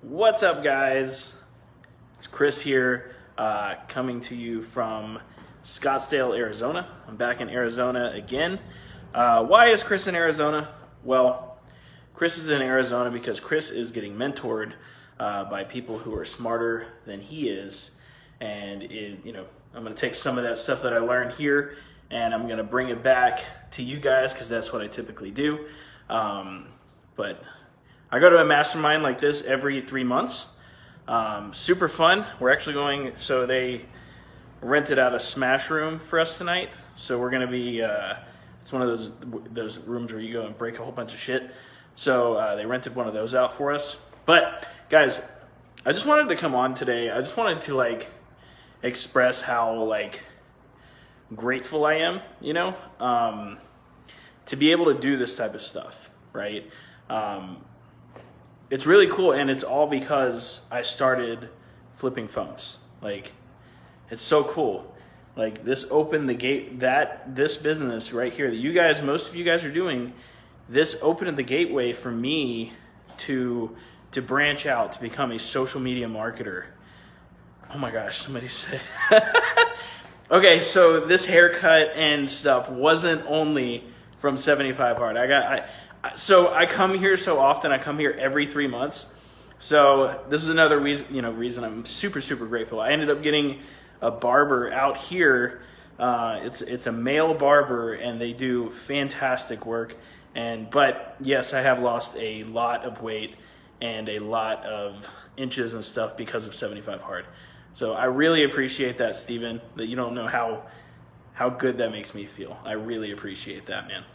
What's up, guys? It's Chris here, coming to you from Scottsdale, Arizona. I'm back in Arizona again. Why is Chris in Arizona? Well, Chris is in Arizona because Chris is getting mentored by people who are smarter than he is. And I'm going to take some of that stuff that I learned here and I'm going to bring it back to you guys because that's what I typically do. But I go to a mastermind like this every 3 months. Super fun. We're actually going, so they rented out a smash room for us tonight. So we're going to be, it's one of those rooms where you go and break a whole bunch of shit. So they rented one of those out for us. But guys, I just wanted to come on today. I just wanted to express how grateful I am, to be able to do this type of stuff, right? It's really cool, and it's all because I started flipping phones. It's so cool. This opened the gate, this business right here that most of you guys are doing, this opened the gateway for me to branch out, to become a social media marketer. Oh my gosh, somebody said. Okay, so this haircut and stuff wasn't only from 75 Hard. So I come here so often. I come here every 3 months. So this is another reason I'm super, super grateful. I ended up getting a barber out here. It's a male barber, and they do fantastic work. But yes, I have lost a lot of weight and a lot of inches and stuff because of 75 Hard. So I really appreciate that, Steven, that you don't know how good that makes me feel. I really appreciate that, man.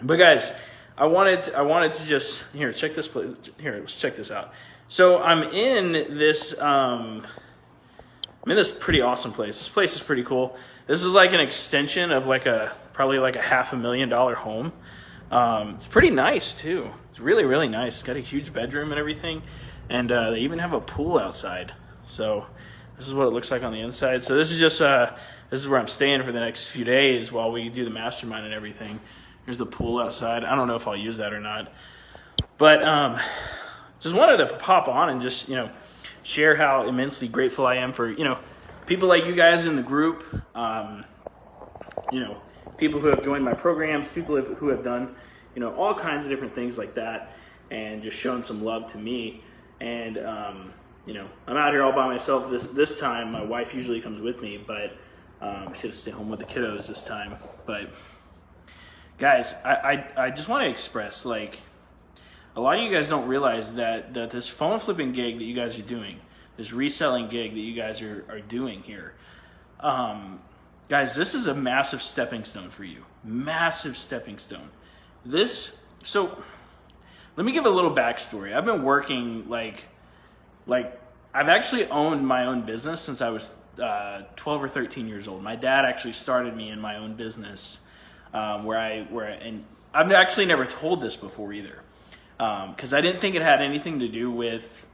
But guys, I wanted to just check this place. Let's check this out. So I'm in this pretty awesome place. This place is pretty cool. This is like an extension of probably a $500,000 home. It's pretty nice too. It's really, really nice. It's got a huge bedroom and everything, and they even have a pool outside. So this is what it looks like on the inside. So this is just this is where I'm staying for the next few days while we do the mastermind and everything. Here's the pool outside. I don't know if I'll use that or not, but just wanted to pop on and just share how immensely grateful I am for people like you guys in the group. People who have joined my programs, people who have done all kinds of different things like that, and just shown some love to me. And I'm out here all by myself this time. My wife usually comes with me, but I should stay home with the kiddos this time. But guys, I just want to express, a lot of you guys don't realize that this phone flipping gig that you guys are doing, this reselling gig that you guys are doing here, guys, this is a massive stepping stone for you. Massive stepping stone. So let me give a little backstory. I've been working I've actually owned my own business since I was 12 or 13 years old. My dad actually started me in my own business, and I've actually never told this before either, because I didn't think it had anything to do with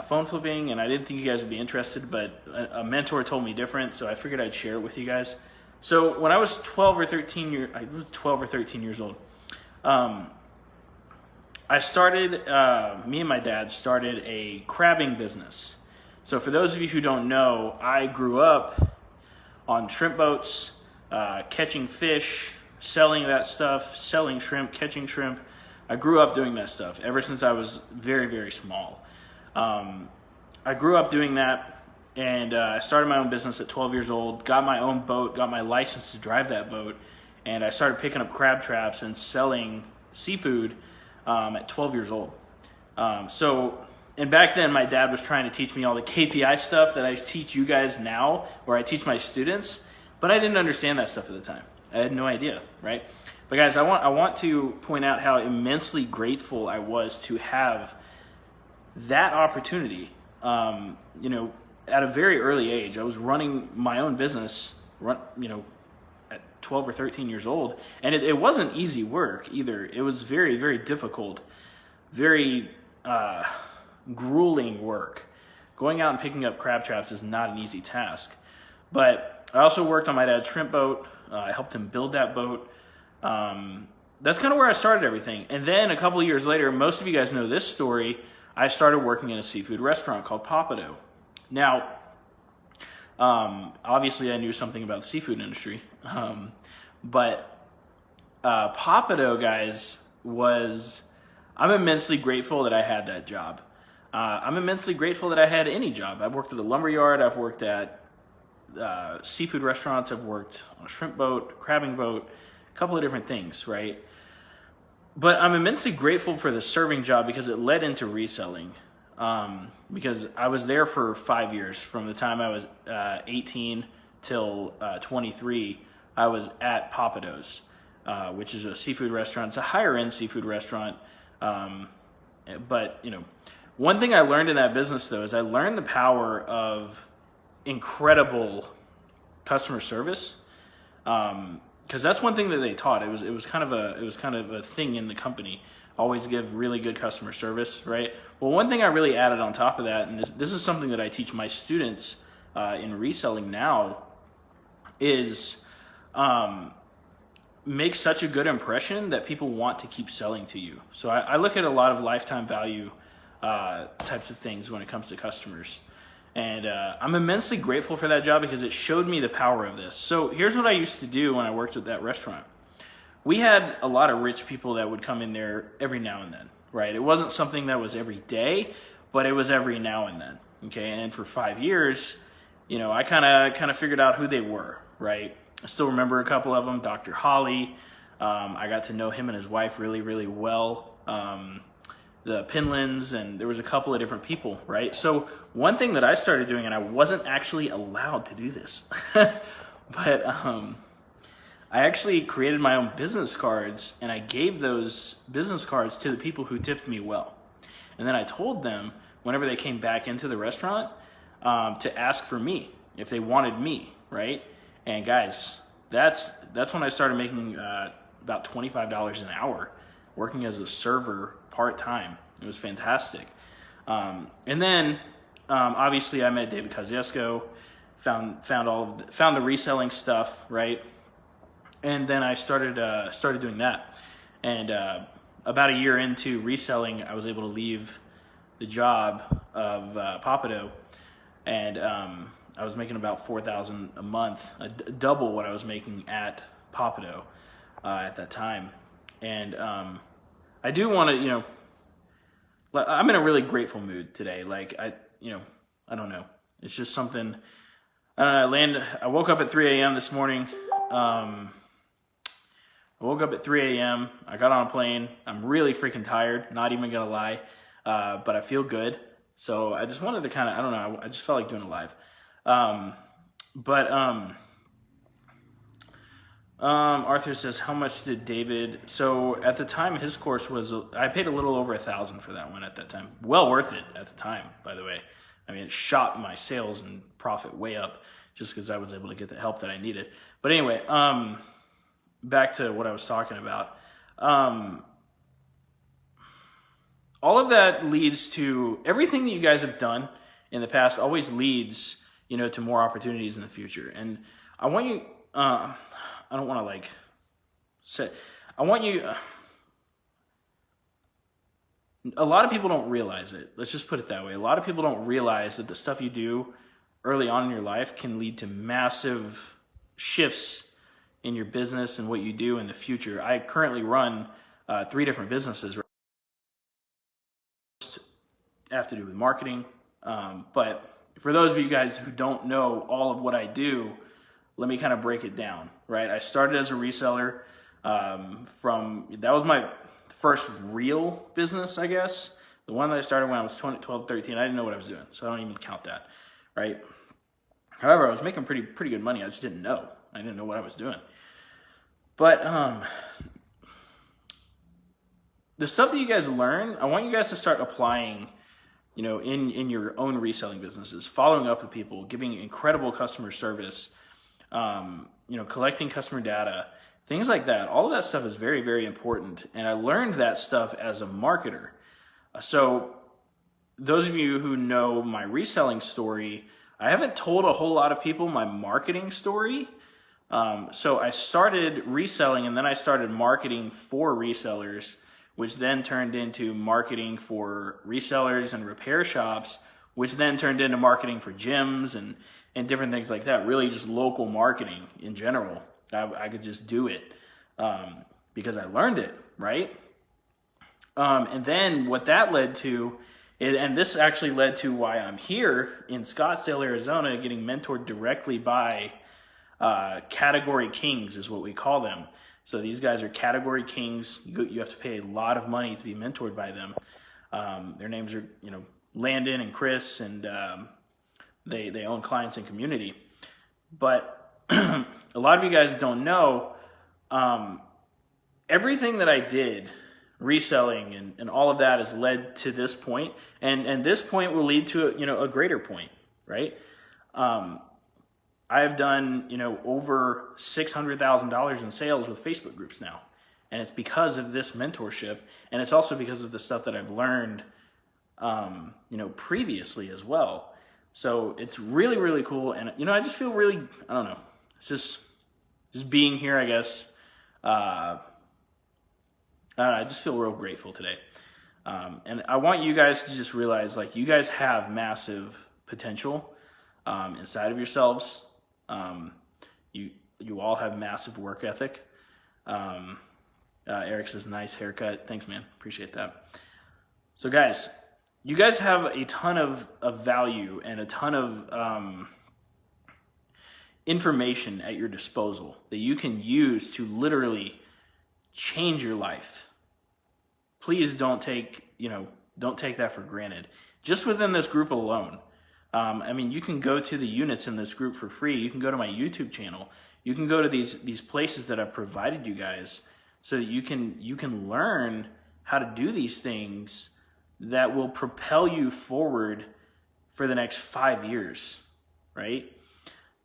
phone flipping, and I didn't think you guys would be interested. But a mentor told me different, so I figured I'd share it with you guys. So when I was 12 or 13 years old, me and my dad started a crabbing business. So for those of you who don't know, I grew up on shrimp boats, catching fish, selling that stuff, selling shrimp, catching shrimp. I grew up doing that stuff ever since I was very, very small. I grew up doing that, and I started my own business at 12 years old, got my own boat, got my license to drive that boat, and I started picking up crab traps and selling seafood at 12 years old. And back then my dad was trying to teach me all the KPI stuff that I teach you guys now, or I teach my students, but I didn't understand that stuff at the time. I had no idea, right? But guys, I want to point out how immensely grateful I was to have that opportunity. At a very early age, I was running my own business, at 12 or 13 years old, and it wasn't easy work either. It was very, very difficult, very grueling work. Going out and picking up crab traps is not an easy task. But I also worked on my dad's shrimp boat. I helped him build that boat. That's kind of where I started everything. And then a couple of years later, most of you guys know this story, I started working in a seafood restaurant called Papado. Now, obviously I knew something about the seafood industry, but Papado, guys, I'm immensely grateful that I had that job. I'm immensely grateful that I had any job. I've worked at a lumber yard, I've worked at seafood restaurants, I've worked on a shrimp boat, crabbing boat, a couple of different things, right? But I'm immensely grateful for the serving job because it led into reselling. Because I was there for 5 years. From the time I was 18 till 23, I was at Papado's, which is a seafood restaurant. It's a higher end seafood restaurant. But, one thing I learned in that business, though, is I learned the power of incredible customer service. Because that's one thing that they taught. It was kind of a thing in the company. Always give really good customer service, right? Well, one thing I really added on top of that, and this is something that I teach my students in reselling now, is make such a good impression that people want to keep selling to you. So I look at a lot of lifetime value types of things when it comes to customers. And I'm immensely grateful for that job because it showed me the power of this. So here's what I used to do when I worked at that restaurant. We had a lot of rich people that would come in there every now and then, right? It wasn't something that was every day, but it was every now and then, okay? And for 5 years, I kind of figured out who they were, right? I still remember a couple of them. Dr. Holly, I got to know him and his wife really, really well. The Pinlands, and there was a couple of different people, right? So one thing that I started doing, and I wasn't actually allowed to do this, but I actually created my own business cards, and I gave those business cards to the people who tipped me well. And then I told them, whenever they came back into the restaurant, to ask for me, if they wanted me, right? And guys, that's when I started making about $25 an hour, working as a server part-time. It was fantastic. And then, obviously, I met David Kosciuszko, found the reselling stuff, right? And then I started doing that. And about a year into reselling, I was able to leave the job of Papado, and I was making about $4,000 a month, double what I was making at Papado at that time. And I do want to, I'm in a really grateful mood today. Like I don't know. It's just something. I woke up at 3 a.m. this morning. I woke up at 3 a.m. I got on a plane. I'm really freaking tired, not even gonna lie, but I feel good. So I just wanted to kind of, I don't know, I just felt like doing it live. Arthur says, how much did David, so at the time his course was, I paid a little over $1,000 for that one at that time. Well worth it at the time, by the way. I mean, it shot my sales and profit way up just because I was able to get the help that I needed. But anyway, back to what I was talking about. All of that leads to everything that you guys have done in the past always leads, to more opportunities in the future. And I want you, I don't want to say, I want you, a lot of people don't realize it. Let's just put it that way. A lot of people don't realize that the stuff you do early on in your life can lead to massive shifts in your business and what you do in the future. I currently run 3 different businesses. Have to do with marketing. But for those of you guys who don't know all of what I do, let me kind of break it down, right? I started as a reseller that was my first real business, I guess. The one that I started when I was 12, 13, I didn't know what I was doing, so I don't even count that, right? However, I was making pretty good money. I just didn't know. I didn't know what I was doing. But the stuff that you guys learn, I want you guys to start applying, in your own reselling businesses, following up with people, giving incredible customer service, collecting customer data, things like that. All of that stuff is very, very important. And I learned that stuff as a marketer. So those of you who know my reselling story, I haven't told a whole lot of people my marketing story. So I started reselling and then I started marketing for resellers which then turned into marketing for resellers and repair shops, which then turned into marketing for gyms and different things like that. Really just local marketing in general. I could just do it because I learned it, right? And then what that led to, and this actually led to why I'm here in Scottsdale, Arizona, getting mentored directly by category kings is what we call them. So these guys are category kings. You have to pay a lot of money to be mentored by them. Their names are, Landon and Chris, and they own Clients and Community. But a lot of you guys don't know, everything that I did, reselling and all of that, has led to this point, and this point will lead to a greater point, right? I have done over $600,000 in sales with Facebook groups now, and it's because of this mentorship, and it's also because of the stuff that I've learned previously as well. So it's really, really cool, and I just feel really, I don't know, it's just being here, I guess. I just feel real grateful today. And I want you guys to just realize, like, you guys have massive potential inside of yourselves. You all have massive work ethic. Eric says, nice haircut. Thanks, man. Appreciate that. So guys, you guys have a ton of value and a ton of information at your disposal that you can use to literally change your life. Please don't take that for granted. Just within this group alone, you can go to the units in this group for free. You can go to my YouTube channel. You can go to these places that I've provided you guys so that you can learn how to do these things that will propel you forward for the next 5 years, right?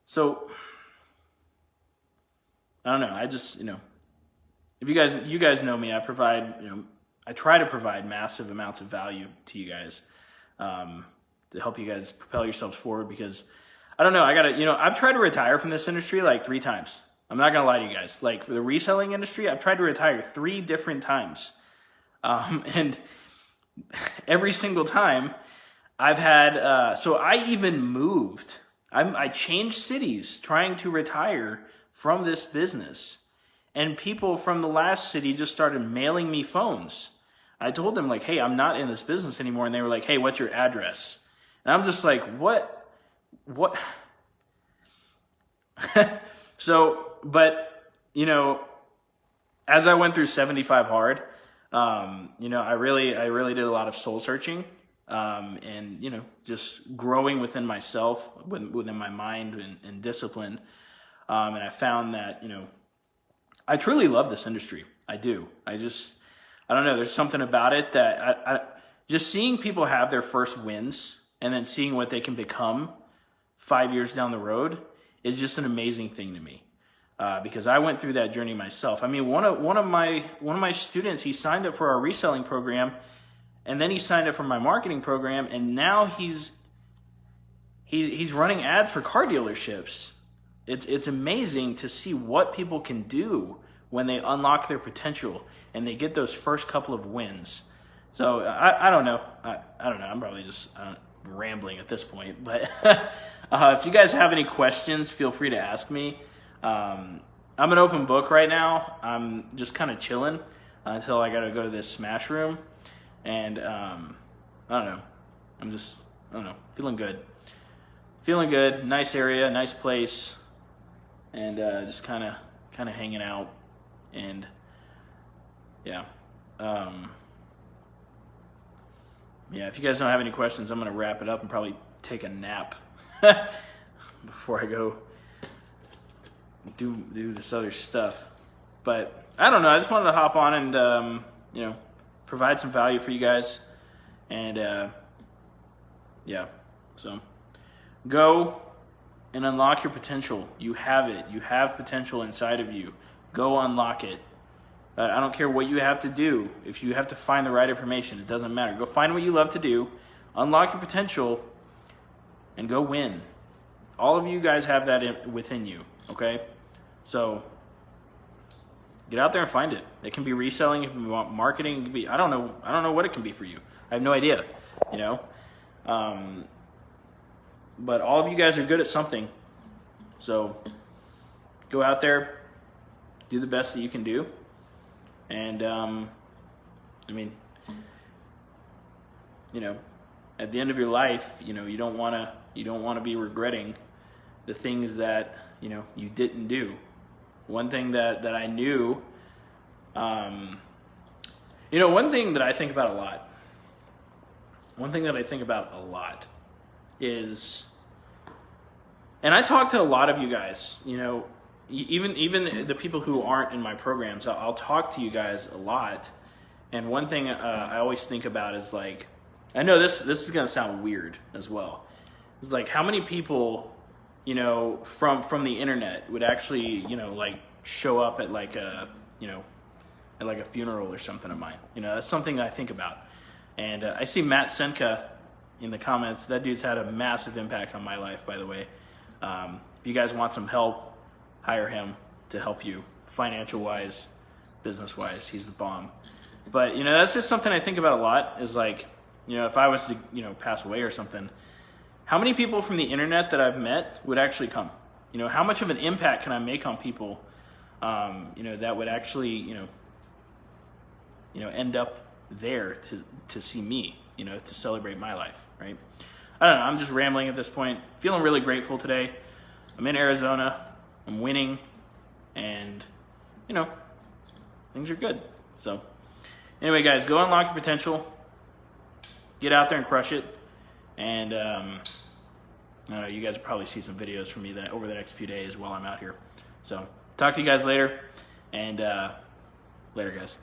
So I don't know. I just, if you guys know me, I try to provide massive amounts of value to you guys to help you guys propel yourselves forward, because I don't know, I've tried to retire from this industry like 3 times. I'm not going to lie to you guys. Like, for the reselling industry, I've tried to retire 3 different times. And every single time I've had, so I even moved. I changed cities trying to retire from this business. And people from the last city just started mailing me phones. I told them, like, hey, I'm not in this business anymore. And they were like, hey, what's your address? And I'm just like, what? So, but, as I went through 75 hard, I really did a lot of soul searching, and, just growing within myself, within my mind and discipline. And I found that, I truly love this industry. I do. I don't know. There's something about it that I just seeing people have their first wins and then seeing what they can become 5 years down the road is just an amazing thing to me. Because I went through that journey myself. I mean, one of my students, he signed up for our reselling program, and then he signed up for my marketing program, and now he's running ads for car dealerships. It's amazing to see what people can do when they unlock their potential and they get those first couple of wins. So I don't know. I don't know. I'm probably just rambling at this point. But if you guys have any questions, feel free to ask me. I'm an open book right now. I'm just kind of chilling until I got to go to this smash room. And I don't know. I don't know. Feeling good. Feeling good. Nice area, nice place. And just kind of hanging out. And yeah. Yeah, if you guys don't have any questions, I'm going to wrap it up and probably take a nap before I go do this other stuff. But I don't know. I just wanted to hop on and, provide some value for you guys. And, yeah. So go and unlock your potential. You have it. You have potential inside of you. Go unlock it. I don't care what you have to do. If you have to find the right information, it doesn't matter. Go find what you love to do, unlock your potential, and go win. All of you guys have that within you, okay? So get out there and find it. It can be reselling, it can be marketing, it can be, I don't know what it can be for you. I have no idea, you know. But all of you guys are good at something. So go out there, do the best that you can do. And I mean, you know, at the end of your life, you know, you don't want to be regretting the things that, you know, you didn't do. One thing that I knew, you know, one thing that I think about a lot is, and I talk to a lot of you guys, you know, even the people who aren't in my programs, I'll talk to you guys a lot. And one thing I always think about is like, I know this is going to sound weird as well. It's like, how many people, you know, from the internet would actually, you know, like show up at like a, you know, at like a funeral or something of mine. You know, that's something I think about. And I see Matt Senka in the comments. That dude's had a massive impact on my life, by the way. If you guys want some help, hire him to help you financial-wise, business-wise. He's the bomb. But, you know, that's just something I think about a lot is like, you know, if I was to, you know, pass away or something, how many people from the internet that I've met would actually come? You know, how much of an impact can I make on people, you know, that would actually, you know, end up there to see me, you know, to celebrate my life, right? I don't know. I'm just rambling at this point. Feeling really grateful today. I'm in Arizona. I'm winning, and you know, things are good. So, anyway, guys, go unlock your potential. Get out there and crush it. And I don't know, you guys will probably see some videos from me over the next few days while I'm out here. So, talk to you guys later, and later, guys.